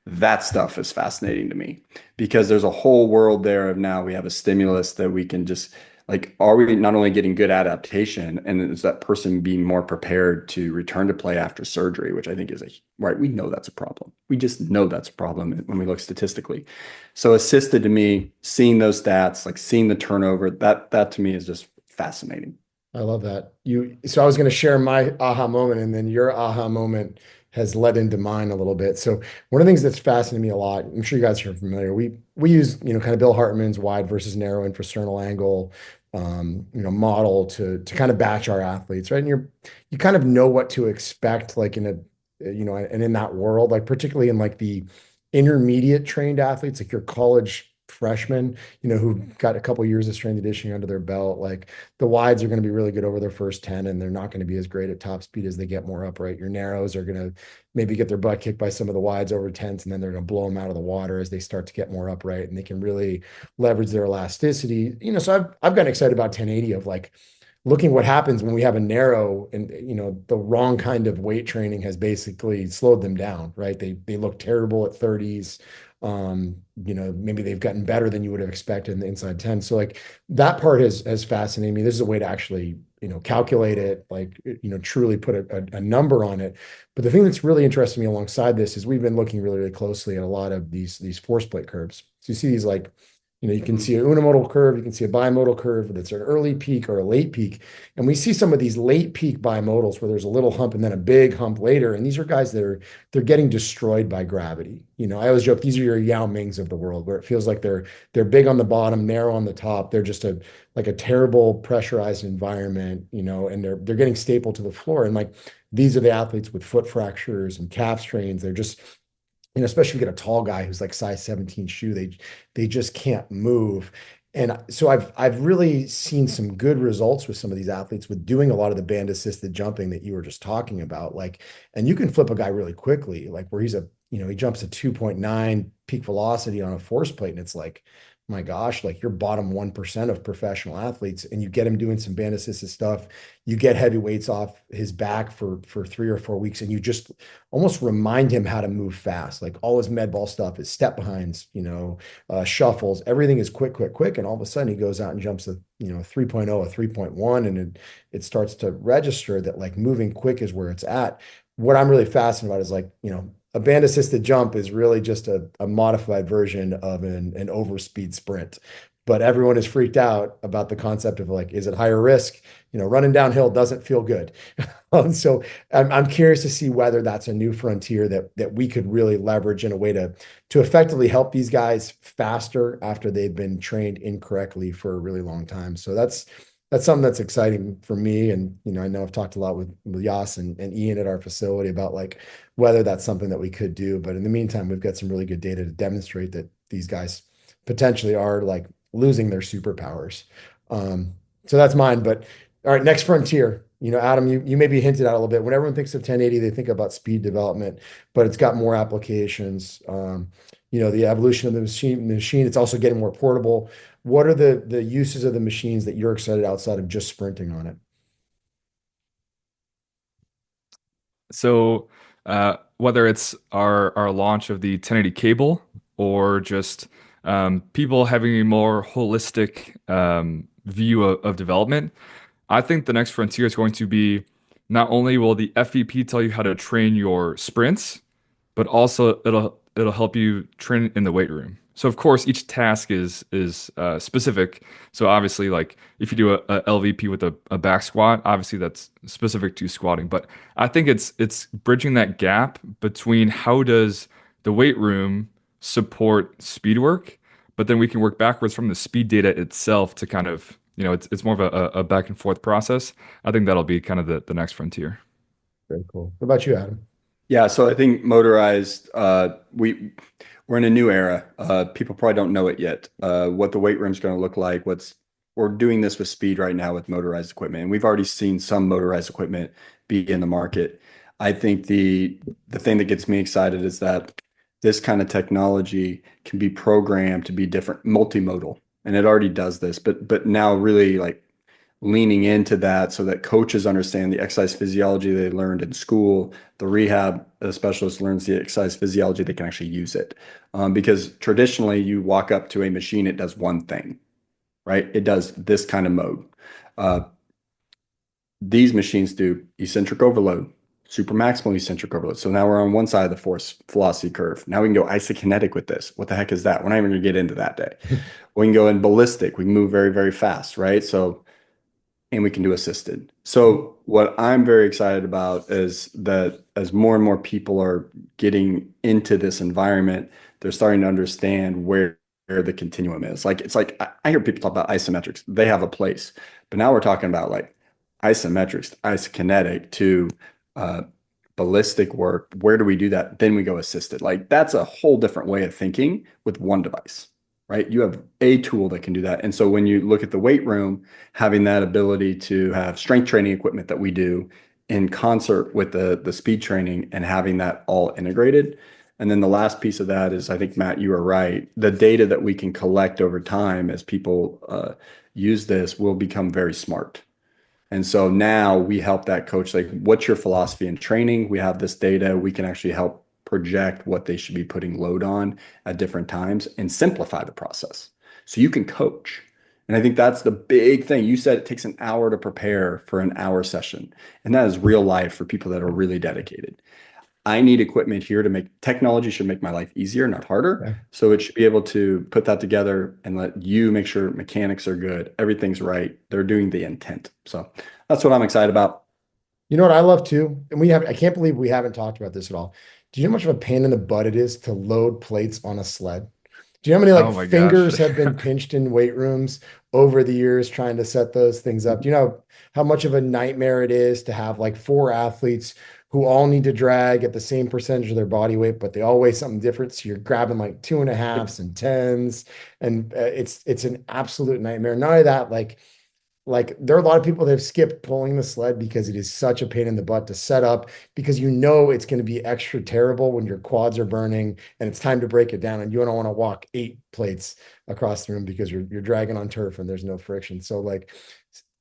That stuff is fascinating to me because there's a whole world there of now we have a stimulus that we can just like, are we not only getting good adaptation and is that person being more prepared to return to play after surgery, which I think is right. We know that's a problem. We just know that's a problem when we look statistically. So assisted to me, seeing those stats, like seeing the turnover, that to me is just fascinating. I love that. So I was going to share my aha moment, and then your aha moment has led into mine a little bit. So one of the things that's fascinated me a lot, I'm sure you guys are familiar. We use, kind of Bill Hartman's wide versus narrow infrasternal angle, model to kind of batch our athletes, right? And you kind of know what to expect, like in and in that world, like particularly in like the intermediate trained athletes, like your college freshmen, who've got a couple years of strength conditioning under their belt, like the wides are going to be really good over their first 10, and they're not going to be as great at top speed as they get more upright. Your narrows are going to maybe get their butt kicked by some of the wides over 10s, and then they're going to blow them out of the water as they start to get more upright, and they can really leverage their elasticity. So I've gotten excited about 1080 of like looking what happens when we have a narrow and the wrong kind of weight training has basically slowed them down, right? They look terrible at 30s. Maybe they've gotten better than you would have expected in the inside 10. So like that part has fascinated me. This is a way to actually, calculate it, like, truly put a number on it. But the thing that's really interesting me alongside this is we've been looking really, really closely at a lot of these force plate curves. So you see these like, you can see a unimodal curve, you can see a bimodal curve that's an early peak or a late peak. And we see some of these late peak bimodals where there's a little hump and then a big hump later. And these are guys that they're getting destroyed by gravity. I always joke, these are your Yao Mings of the world, where it feels like they're big on the bottom, narrow on the top. They're just like a terrible pressurized environment, and they're getting stapled to the floor. And like these are the athletes with foot fractures and calf strains. They're just especially if you get a tall guy who's like size 17 shoe, they just can't move. And so I've really seen some good results with some of these athletes with doing a lot of the band assisted jumping that you were just talking about. Like, and you can flip a guy really quickly, like where he jumps a 2.9 peak velocity on a force plate. And it's like, my gosh, like you're bottom 1% of professional athletes, and you get him doing some band assisted stuff. You get heavy weights off his back for 3 or 4 weeks, and you just almost remind him how to move fast. Like all his med ball stuff, his step behinds, shuffles, everything is quick, quick, quick. And all of a sudden he goes out and jumps a 3.0, a 3.1, and it starts to register that like moving quick is where it's at. What I'm really fascinated about is like, a band assisted jump is really just a modified version of an overspeed sprint. But everyone is freaked out about the concept of like, is it higher risk? Running downhill doesn't feel good. So I'm curious to see whether that's a new frontier that we could really leverage in a way to effectively help these guys faster after they've been trained incorrectly for a really long time. So that's something that's exciting for me. And, I know I've talked a lot with Yas and Ian at our facility about like whether that's something that we could do. But in the meantime, we've got some really good data to demonstrate that these guys potentially are like losing their superpowers. So that's mine. But all right, next frontier. Adam, you maybe hinted at a little bit. When everyone thinks of 1080, they think about speed development, but it's got more applications. The evolution of the machine, it's also getting more portable. What are the uses of the machines that you're excited outside of just sprinting on it? So whether it's our launch of the 1080 cable or just people having a more holistic view of development, I think the next frontier is going to be not only will the FVP tell you how to train your sprints, but also it'll help you train in the weight room. So of course each task is specific. So obviously like if you do a LVP with a back squat, obviously that's specific to squatting. But I think it's bridging that gap between how does the weight room support speed work, but then we can work backwards from the speed data itself to kind of it's more of a back and forth process. I think that'll be kind of the next frontier. Very cool. What about you, Adam? Yeah, so I think motorized, we're in a new era. People probably don't know it yet. What the weight room is going to look like. We're doing this with speed right now with motorized equipment, and we've already seen some motorized equipment be in the market. I think the thing that gets me excited is that this kind of technology can be programmed to be different, multimodal, and it already does this. But now really like leaning into that so that coaches understand the exercise physiology they learned in school, the rehab specialist learns the exercise physiology, they can actually use it. Because traditionally you walk up to a machine, it does one thing, right? It does this kind of mode. These machines do eccentric overload, super maximal eccentric overload. So now we're on one side of the force velocity curve. Now we can go isokinetic with this. What the heck is that? We're not even going to get into that day. We can go in ballistic. We can move very, very fast, right? And we can do assisted. So what I'm very excited about is that as more and more people are getting into this environment, they're starting to understand where the continuum is. Like it's like I hear people talk about isometrics. They have a place. But now we're talking about like isometrics, isokinetic to ballistic work. Where do we do that? Then we go assisted. Like that's a whole different way of thinking with one device. Right? You have a tool that can do that. And so when you look at the weight room, having that ability to have strength training equipment that we do in concert with the speed training and having that all integrated. And then the last piece of that is, I think, Matt, you are right. The data that we can collect over time as people use this will become very smart. And so now we help that coach, like, what's your philosophy in training? We have this data. We can actually help project what they should be putting load on at different times and simplify the process. So you can coach. And I think that's the big thing. You said it takes an hour to prepare for an hour session. And that is real life for people that are really dedicated. I need equipment here to make technology should make my life easier, not harder. Yeah. So it should be able to put that together and let you make sure mechanics are good, everything's right. They're doing the intent. So that's what I'm excited about. You know what I love too? And I can't believe we haven't talked about this at all. Do you know how much of a pain in the butt it is to load plates on a sled? Do you know how many Oh like my gosh. fingers have been pinched in weight rooms over the years trying to set those things up? Do you know how much of a nightmare it is to have like four athletes who all need to drag at the same percentage of their body weight, but they all weigh something different? So you're grabbing like 2.5s and 10s, and it's an absolute nightmare. Not only that, like like there are a lot of people that have skipped pulling the sled because it is such a pain in the butt to set up because you know it's going to be extra terrible when your quads are burning and it's time to break it down and you don't want to walk 8 plates across the room because you're dragging on turf and there's no friction. So like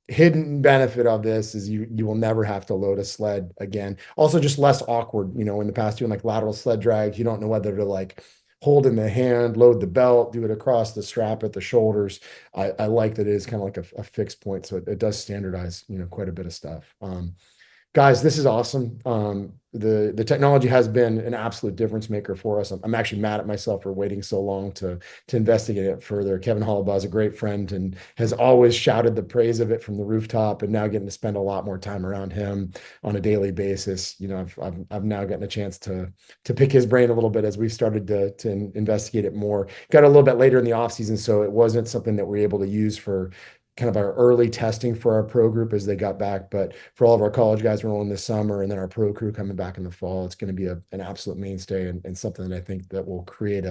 hidden benefit of this is you will never have to load a sled again. Also just less awkward, in the past doing like lateral sled drags, you don't know whether to like hold in the hand, load the belt, do it across the strap at the shoulders. I like that it is kind of like a fixed point. So it does standardize, quite a bit of stuff. Guys, this is awesome. The technology has been an absolute difference maker for us. I'm actually mad at myself for waiting so long to investigate it further. Kevin Hollabaugh is a great friend and has always shouted the praise of it from the rooftop. And now getting to spend a lot more time around him on a daily basis. I've now gotten a chance to pick his brain a little bit as we've started to investigate it more. Got a little bit later in the off season, so it wasn't something that we were able to use for kind of our early testing for our pro group as they got back. But for all of our college guys rolling this summer and then our pro crew coming back in the fall, it's going to be an absolute mainstay and something that I think that will create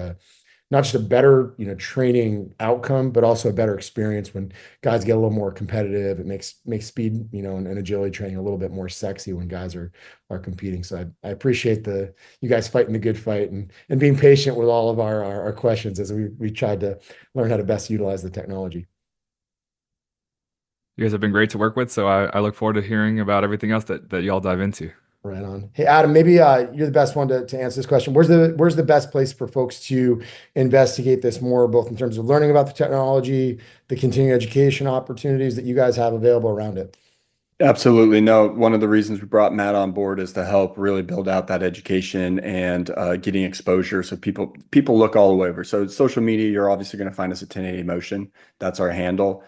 not just a better, training outcome, but also a better experience when guys get a little more competitive. It makes speed, and agility training a little bit more sexy when guys are competing. So I appreciate you guys fighting the good fight and being patient with all of our questions as we tried to learn how to best utilize the technology. You guys have been great to work with, so I look forward to hearing about everything else that y'all dive into. Right on. Hey, Adam, maybe you're the best one to answer this question. Where's the best place for folks to investigate this more, both in terms of learning about the technology, the continuing education opportunities that you guys have available around it? Absolutely. No, one of the reasons we brought Matt on board is to help really build out that education and getting exposure. So people look all the way over. So social media, you're obviously going to find us at 1080 Motion. That's our handle.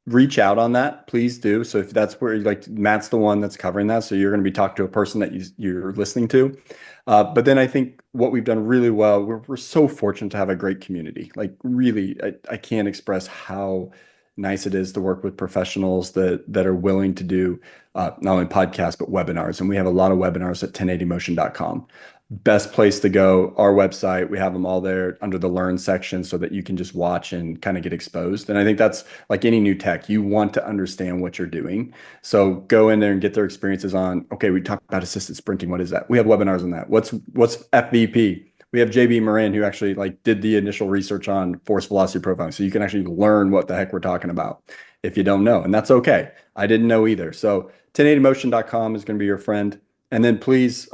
Reach out on that, please do. So if that's where like Matt's the one that's covering that, so you're going to be talking to a person that you're listening to. But then I think what we've done really well, we're so fortunate to have a great community. Like really, I can't express how nice it is to work with professionals that are willing to do not only podcasts but webinars. And we have a lot of webinars at 1080motion.com. Best place to go, our website. We have them all there under the learn section so that you can just watch and kind of get exposed. And I think that's like any new tech, you want to understand what you're doing. So go in there and get their experiences on, okay, we talked about assisted sprinting. What is that? We have webinars on that. What's FVP? We have JB Moran who actually like did the initial research on force velocity profiling. So you can actually learn what the heck we're talking about if you don't know. And that's okay. I didn't know either. So 1080motion.com is going to be your friend. And then please,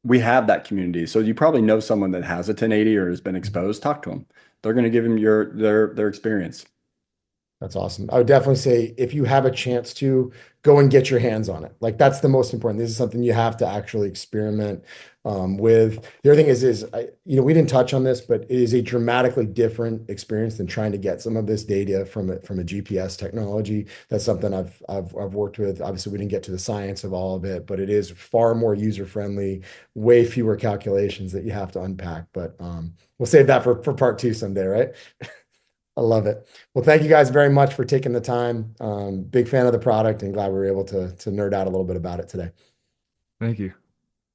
we have that community. So you probably know someone that has a 1080 or has been exposed. Talk to them. They're going to give them their experience. That's awesome. I would definitely say if you have a chance to go and get your hands on it, like that's the most important. This is something you have to actually experiment with. The other thing is we didn't touch on this, but it is a dramatically different experience than trying to get some of this data from a GPS technology. That's something I've worked with. Obviously, we didn't get to the science of all of it, but it is far more user friendly, way fewer calculations that you have to unpack. But we'll save that for part two someday, right? I love it. Well, thank you guys very much for taking the time. Big fan of the product and glad we were able to nerd out a little bit about it today. Thank you.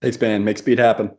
Thanks, man. Make speed happen.